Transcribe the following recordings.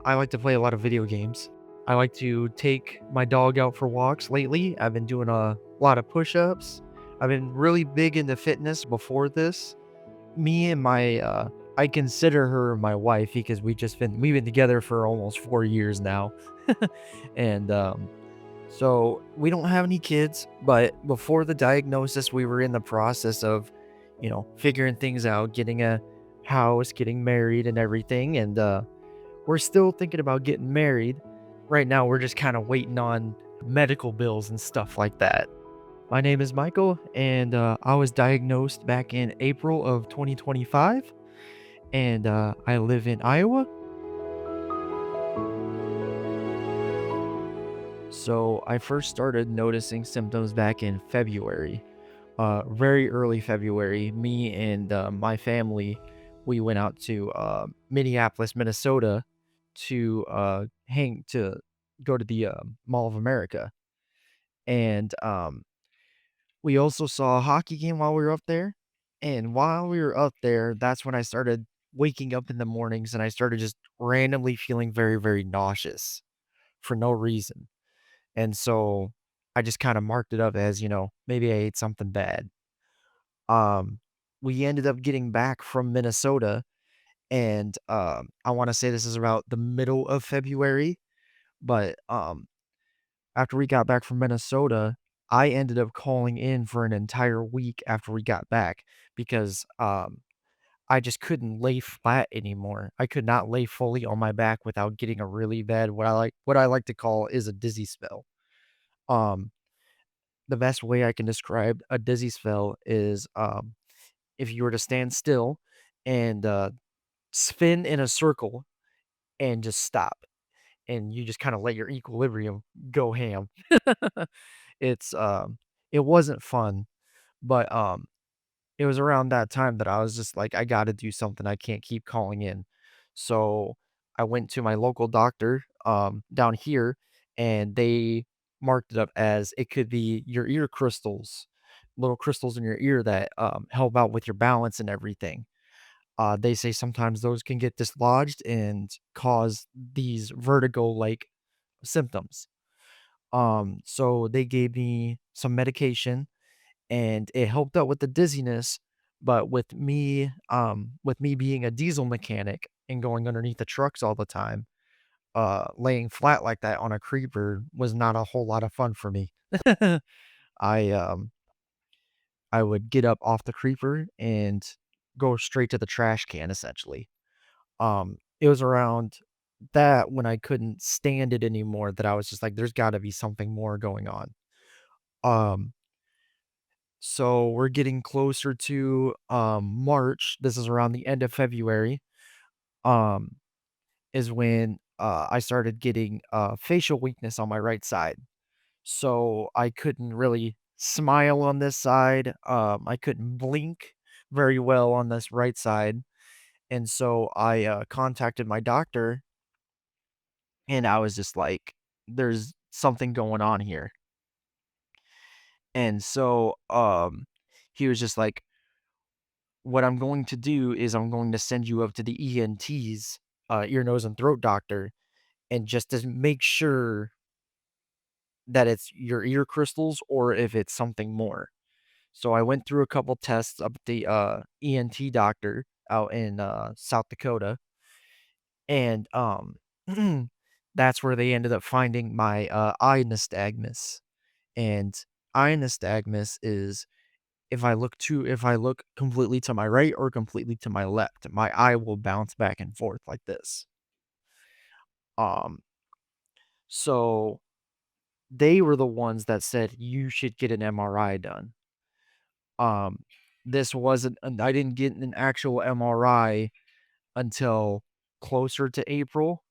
I like to play a lot of video games. I like to take my dog out for walks lately. I've been doing a lot of push-ups. I've been really big into fitness before this. Me and I consider her my wife because we've been together for almost 4 years now. And, so we don't have any kids, but before the diagnosis, we were in the process of, figuring things out, getting a house, getting married and everything, and, we're still thinking about getting married. Right now, we're just kinda waiting on medical bills and stuff like that. My name is Michael, and, I was diagnosed back in April of 2025, and, I live in Iowa. So, I first started noticing symptoms back in February, very early February. Me and, my family, we went out to, Minneapolis, Minnesota to go to the, Mall of America, and, we also saw a hockey game while we were up there, and while we were up there, that's when I started waking up in the mornings, and I started just randomly feeling very, very nauseous for no reason, and so I just kinda marked it up as, maybe I ate something bad. Um, we ended up getting back from Minnesota, and, I wanna say this is about the middle of February, but, after we got back from Minnesota, I ended up calling in for an entire week after we got back because, I just couldn't lay flat anymore. I could not lay fully on my back without getting a really bad what I like to call is a dizzy spell. Um, the best way I can describe a dizzy spell is, if you were to stand still and, spin in a circle and just stop, and you just kinda let your equilibrium go ham. It's, it wasn't fun, but, it was around that time that I was just like, "I gotta do something, I can't keep calling in." So, I went to my local doctor, down here, and they marked it up as it could be your ear crystals, little crystals in your ear that, help out with your balance and everything. They say sometimes those can get dislodged and cause these vertigo-like symptoms. So they gave me some medication and it helped out with the dizziness, but with me being a diesel mechanic and going underneath the trucks all the time, laying flat like that on a creeper was not a whole lot of fun for me. I um I would get up off the creeper and go straight to the trash can essentially. It was around that when I couldn't stand it anymore that I was just like, there's gotta be something more going on. Um, so we're getting closer to, March. This is around the end of February, um, is when, I started getting, facial weakness on my right side. So I couldn't really smile on this side. I couldn't blink very well on this right side. And so I, contacted my doctor and I was just like, there's something going on here. And so, he was just like, what I'm going to do is I'm going to send you up to the ENT's, ear, nose, and throat doctor, and just to make sure that it's your ear crystals or if it's something more. So I went through a couple tests up at the ENT doctor out in South Dakota, and that's where they ended up finding my eye nystagmus. And eye nystagmus is if I look completely to my right or completely to my left, my eye will bounce back and forth like this. Um, so they were the ones that said you should get an MRI done. Um, this wasn't, and I didn't get an actual MRI until closer to April,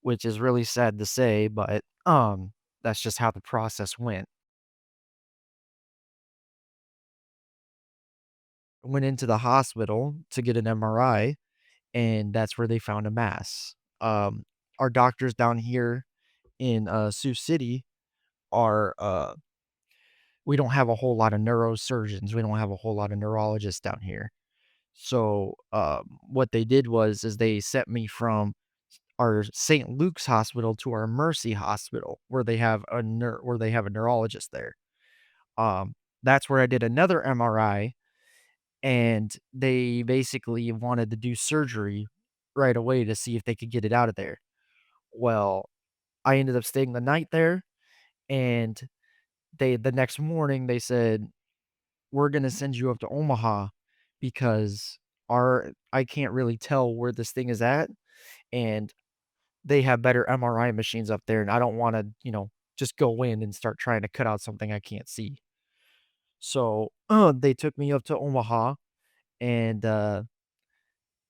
which is really sad to say, but that's just how the process went. Went into the hospital to get an MRI, and that's where they found a mass. Our doctors down here in Sioux City are we don't have a whole lot of neurosurgeons. We don't have a whole lot of neurologists down here. So what they did was is they sent me from our St. Luke's hospital to our Mercy hospital where they have a neurologist there. Um, that's where I did another MRI, and they basically wanted to do surgery right away to see if they could get it out of there. Well, I ended up staying the night there, and the next morning they said, "We're gonna send you up to Omaha because our I can't really tell where this thing is at, and they have better MRI machines up there, and I don't wanna, just go in and start trying to cut out something I can't see." So, they took me up to Omaha and,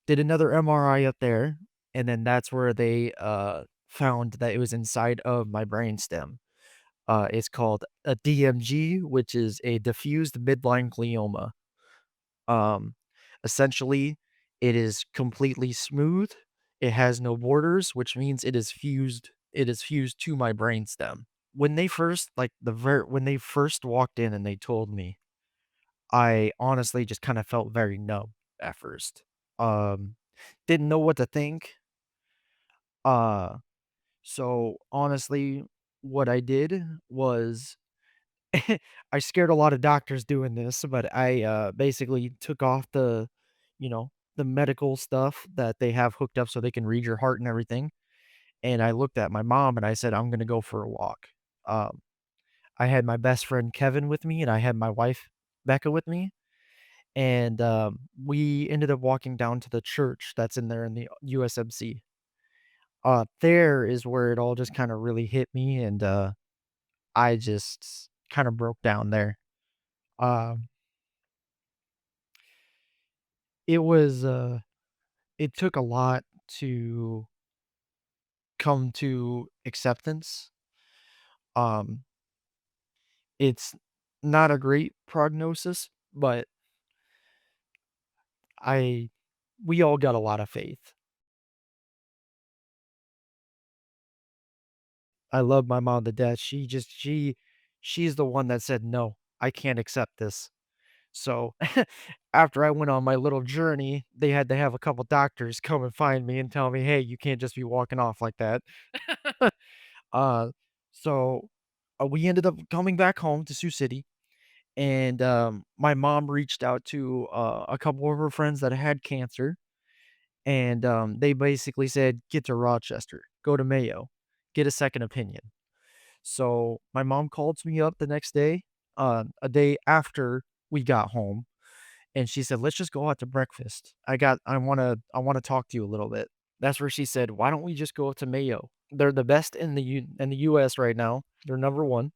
did another MRI up there, and then that's where they, found that it was inside of my brainstem. It's called a DMG, which is a diffused midline glioma. Um, Essentially, it is completely smooth. It has no borders, which means it is fused to my brainstem. When they first when they first walked in and they told me, I honestly just kind of felt very numb at first. Um, didn't know what to think. Uh, so honestly, what I did was I scared a lot of doctors doing this, but I, basically took off the medical stuff that they have hooked up so they can read your heart and everything, and I looked at my mom and I said, "I'm gonna go for a walk." Um, I had my best friend Kevin with me, and I had my wife Becca with me, and, we ended up walking down to the church that's in there in the USMC. There is where it all just kinda really hit me, and, I just kinda broke down there. Um It was, it took a lot to come to acceptance. Um, it's not a great prognosis, but I we all got a lot of faith. I love my mom to death. She's the one that said, "No, I can't accept this." So, after I went on my little journey, they had to have a couple doctors come and find me and tell me, "Hey, you can't just be walking off like that." Uh, so, we ended up coming back home to Sioux City, and, my mom reached out to, a couple of her friends that had cancer, and, they basically said, "Get to Rochester, go to Mayo, get a second opinion." So, my mom called me up the next day, a day after we got home, and she said, "Let's just go out to breakfast. I wanna talk to you a little bit." That's where she said, "Why don't we just go up to Mayo? They're the best in the US right now. They're number 1.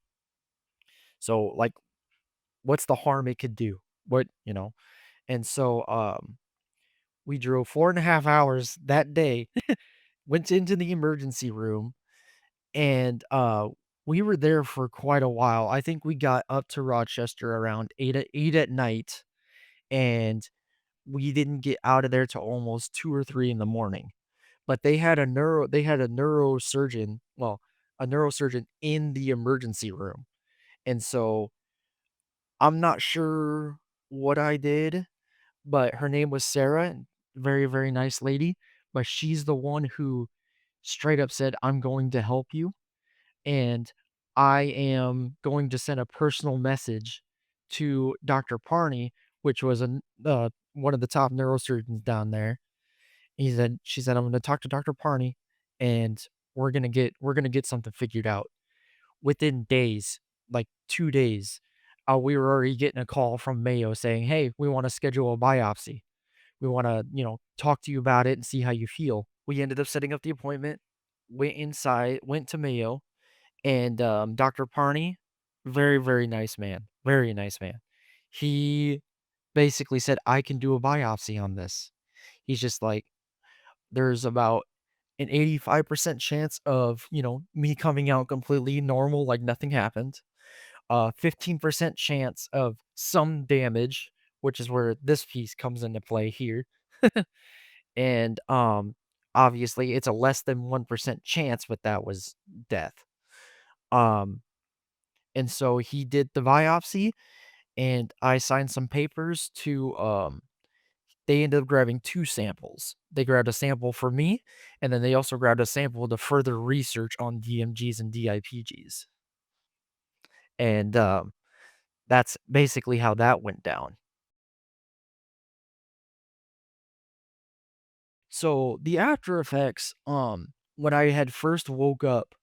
So, like, what's the harm it could do?" And so, we drove 4.5 hours that day, went into the emergency room, and, we were there for quite a while. I think we got up to Rochester around 8 at night, and we didn't get out of there till almost 2 or 3 in the morning. But they had a neurosurgeon, well, a neurosurgeon in the emergency room, and so I'm not sure what I did, but her name was Sarah, very, very nice lady, but she's the one who straight up said, "I'm going to help you, and I am going to send a personal message to Dr. Parney," which was one of the top neurosurgeons down there. She said, "I'm gonna talk to Dr. Parney, and we're gonna get something figured out." Within days, like 2 days, we were already getting a call from Mayo saying, "Hey, we wanna schedule a biopsy. We wanna, talk to you about it and see how you feel." We ended up setting up the appointment, went to Mayo, and, Dr. Parney, very, very nice man, very nice man. He basically said, "I can do a biopsy on this." He's just like, "There's about an 85% chance of, me coming out completely normal, like nothing happened. 15% chance of some damage, which is where this piece comes into play here. And, obviously, it's a less than 1% chance, but that was death. Um, and so he did the biopsy, and I signed some papers to, they ended up grabbing 2 samples. They grabbed a sample for me, and then they also grabbed a sample to further research on DMGs and DIPGs, and, that's basically how that went down. So, the after effects, when I had first woke up,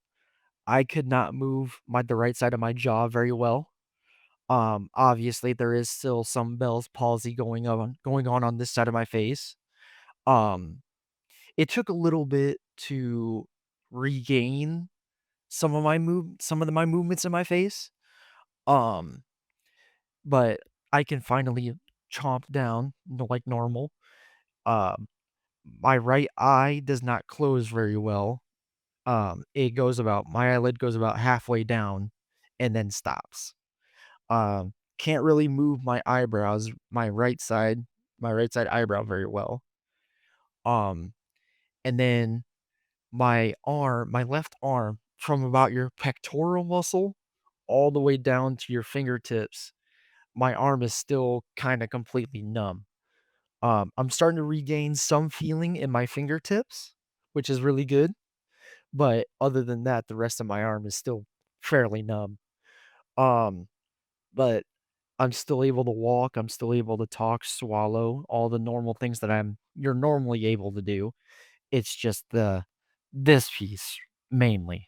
I could not move the right side of my jaw very well. Obviously, there is still some Bell's palsy going on this side of my face. Um, it took a little bit to regain some of my movements in my face. Um, but I can finally chomp down like normal. Um, my right eye does not close very well. It goes about my eyelid goes about halfway down and then stops. Can't really move my right side eyebrow very well. Um, and then my left arm from about your pectoral muscle all the way down to your fingertips, my arm is still kind of completely numb. I'm starting to regain some feeling in my fingertips, which is really good. But other than that, the rest of my arm is still fairly numb. Um, but I'm still able to walk, I'm still able to talk, swallow, all the normal things that you're normally able to do. It's just this piece mainly.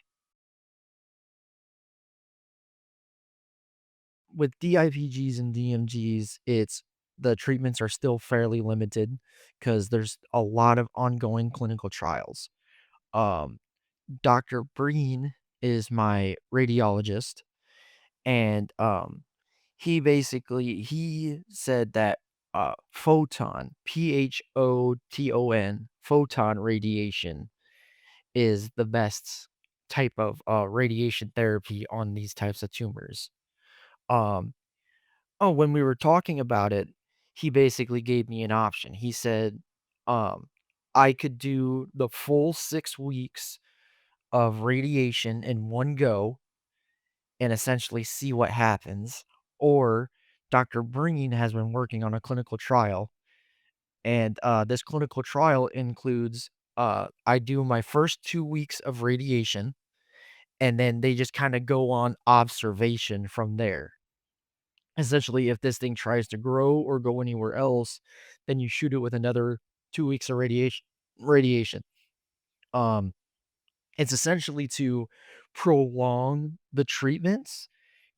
With DIPGs and DMGs, it's the treatments are still fairly limited because there's a lot of ongoing clinical trials. Um, Dr. Breen is my radiologist, and he said that photon radiation is the best type of radiation therapy on these types of tumors. Um, oh, when we were talking about it, he basically gave me an option. He said, um, I could do the full 6 weeks of radiation in one go and essentially see what happens. Or Dr. Breen has been working on a clinical trial, and this clinical trial includes I do my first 2 weeks of radiation, and then they just kind of go on observation from there. Essentially, if this thing tries to grow or go anywhere else, then you shoot it with another 2 weeks of radiation. Um, it's essentially to prolong the treatments,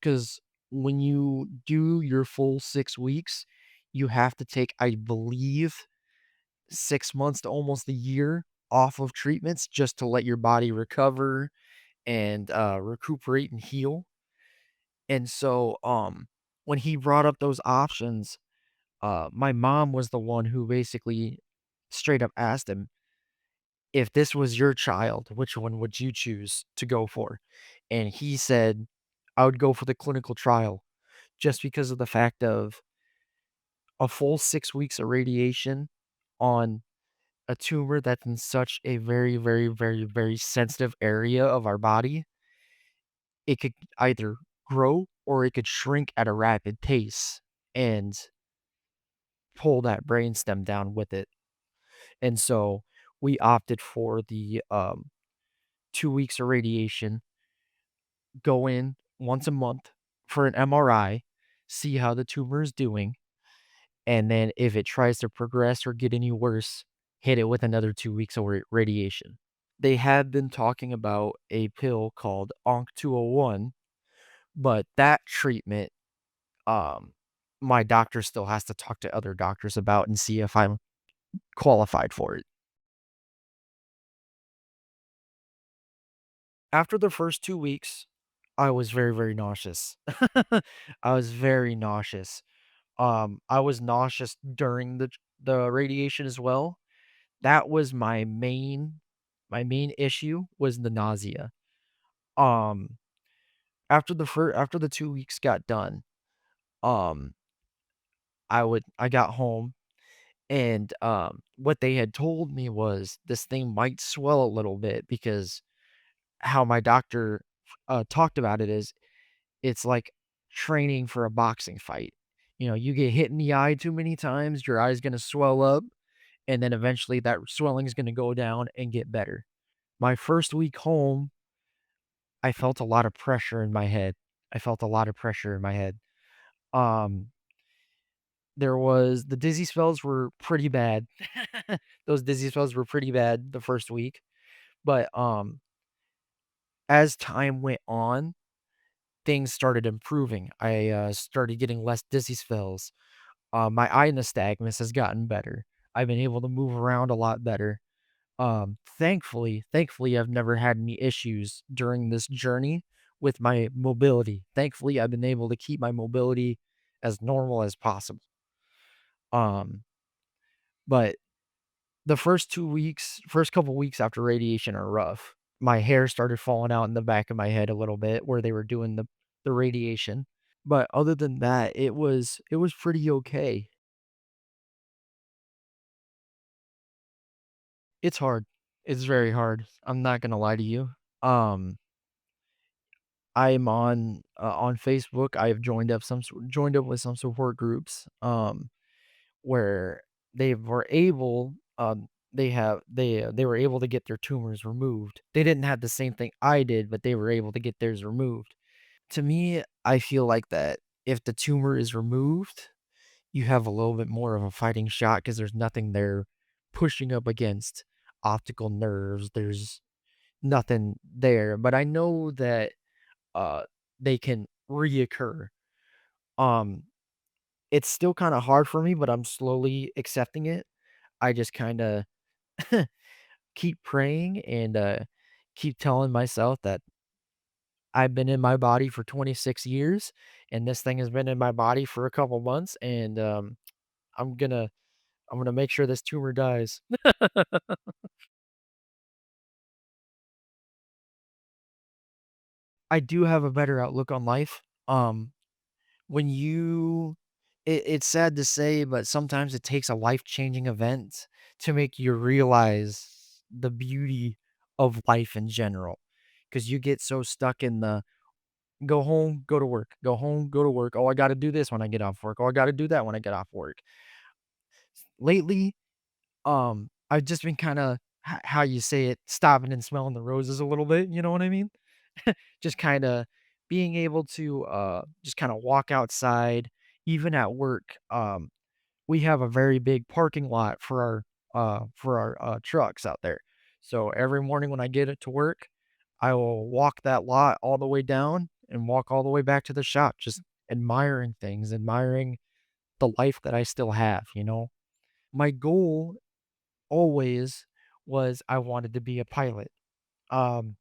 because when you do your full 6 weeks, you have to take, I believe, 6 months to almost a year off of treatments just to let your body recover and recuperate and heal. And so, when he brought up those options, my mom was the one who basically straight up asked him, "If this was your child, which one would you choose to go for?" And he said, "I would go for the clinical trial just because of the fact of a full 6 weeks of radiation on a tumor that's in such a very, very, very, very sensitive area of our body. It could either grow or it could shrink at a rapid pace and pull that brainstem down with it." And so we opted for the 2 weeks of radiation, go in once a month for an MRI, see how the tumor is doing, and then if it tries to progress or get any worse, hit it with another 2 weeks of radiation. They had been talking about a pill called ONC201, but that treatment, um, my doctor still has to talk to other doctors about and see if I'm qualified for it. After the first 2 weeks, I was very, very nauseous. I was very nauseous. I was nauseous during the radiation as well. That was my main issue was the nausea. Um, after the 2 weeks got done, um, I got home, and, what they had told me was this thing might swell a little bit because how my doctor, talked about it is it's like training for a boxing fight. You get hit in the eye too many times, your eye's gonna swell up, and then eventually that swelling is gonna go down and get better. My first week home, I felt a lot of pressure in my head. I felt a lot of pressure in my head. Um, there was the dizzy spells were pretty bad. Those dizzy spells were pretty bad the first week, but, as time went on, things started improving. I, started getting less dizzy spells. My eye nystagmus has gotten better. I've been able to move around a lot better. Thankfully, I've never had any issues during this journey with my mobility. Thankfully, I've been able to keep my mobility as normal as possible. Um, but the first couple weeks after radiation are rough. My hair started falling out in the back of my head a little bit where they were doing the radiation. But other than that, it was pretty okay. It's hard. It's very hard. I'm not gonna lie to you. Um, I'm on Facebook. I have joined up with some support groups, where they were able, they were able to get their tumors removed. They didn't have the same thing I did, but they were able to get theirs removed. To me, I feel like that if the tumor is removed, you have a little bit more of a fighting shot because there's nothing there pushing up against optical nerves. There's nothing there, but I know that, uh, they can reoccur. Um, it's still kinda hard for me, but I'm slowly accepting it. I just kinda keep praying and, keep telling myself that I've been in my body for 26 years, and this thing has been in my body for a couple months, and, I'm gonna I'm gonna make sure this tumor dies. I do have a better outlook on life. When you it's sad to say, but sometimes it takes a life-changing event to make you realize the beauty of life in general. Because you get so stuck in the go home, go to work, go home, go to work. Oh, I gotta do this when I get off work. Oh, I gotta do that when I get off work. Lately, I've just been kinda how you say it, stopping and smelling the roses a little bit, you know what I mean? Just kinda being able to, just kinda walk outside, even at work. We have a very big parking lot for our, trucks out there. So every morning when I get it to work, I will walk that lot all the way down and walk all the way back to the shop, just admiring things, admiring the life that I still have, you know? My goal always was I wanted to be a pilot. Um,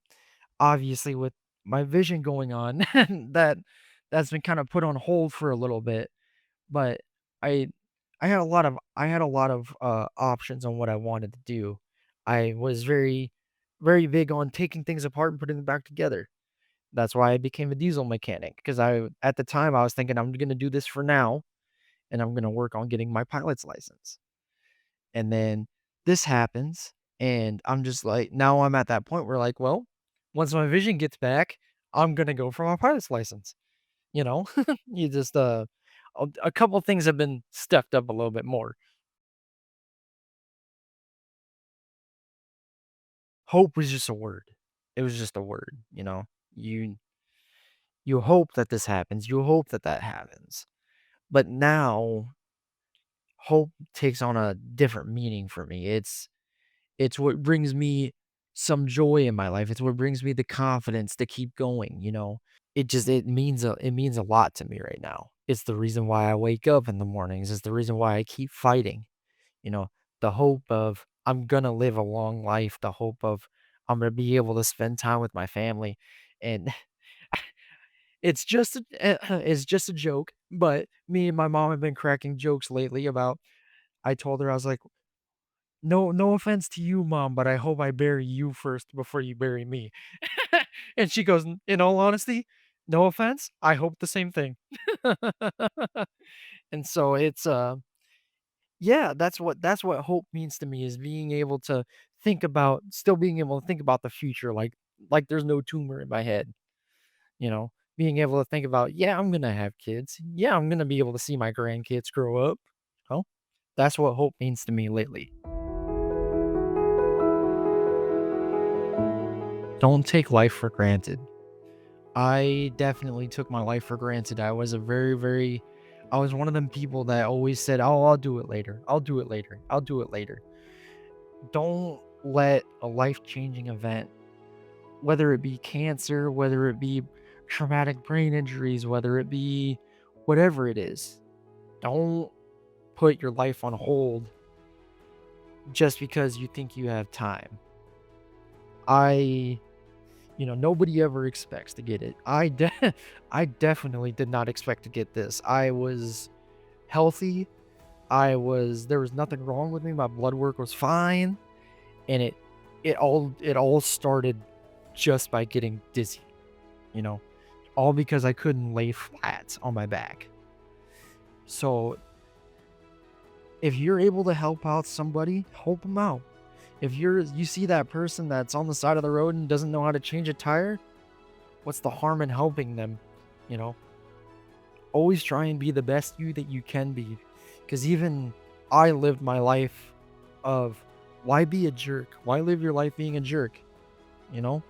Obviously with my vision going on, that that's been kind of put on hold for a little bit, but I I had a lot of options on what I wanted to do. I was very big on taking things apart and putting them back together. That's why I became a diesel mechanic because I at the time I was thinking I'm going to do this for now and I'm going to work on getting my pilot's license. And then this happens, and I'm just like now I'm at that point where like, well, once my vision gets back, I'm gonna go for my pilot's license, you know? You just, a couple things have been stepped up a little bit more. Hope was just a word. It was just a word, you know? You you hope that this happens, you hope that that happens. But now, hope takes on a different meaning for me. It's what brings me some joy in my life. It's what brings me the confidence to keep going, you know? It means a lot to me right now. It's the reason why I wake up in the mornings. It's the reason why I keep fighting, you know? The hope of I'm gonna live a long life, the hope of I'm gonna be able to spend time with my family, and it's just a joke, but me and my mom have been cracking jokes lately about I told her, I was like, no offense to you, mom, but I hope I bury you first before you bury me." And she goes, In all honesty, no offense, I hope the same thing." And so it's, yeah, that's what hope means to me is being able to being able to think about the future like there's no tumor in my head, you know? being able to think about, yeah, I'm gonna have kids. Yeah, I'm gonna be able to see my grandkids grow up. Well, that's what hope means to me lately. Don't take life for granted. I definitely took my life for granted. I was one of them people that always said, "Oh, I'll do it later. I'll do it later. I'll do it later." Don't let a life-changing event, whether it be cancer, whether it be traumatic brain injuries, whether it be whatever it is, don't put your life on hold just because you think you have time. I nobody ever expects to get it. I definitely did not expect to get this. I was healthy. There was nothing wrong with me. My blood work was fine, and it all started just by getting dizzy, you know, all because I couldn't lay flat on my back. So, if you're able to help out somebody, help them out. If you see that person that's on the side of the road and doesn't know how to change a tire, what's the harm in helping them? You know, always try and be the best you that you can be. Because even I lived my life of, why be a jerk? Why live your life being a jerk? You know,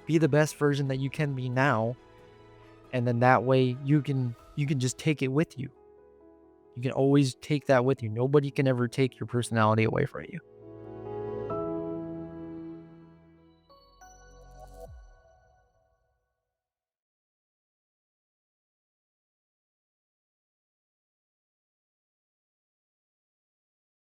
be the best version that you can be now, and then that way you can just take it with you. You can always take that with you. Nobody can ever take your personality away from you.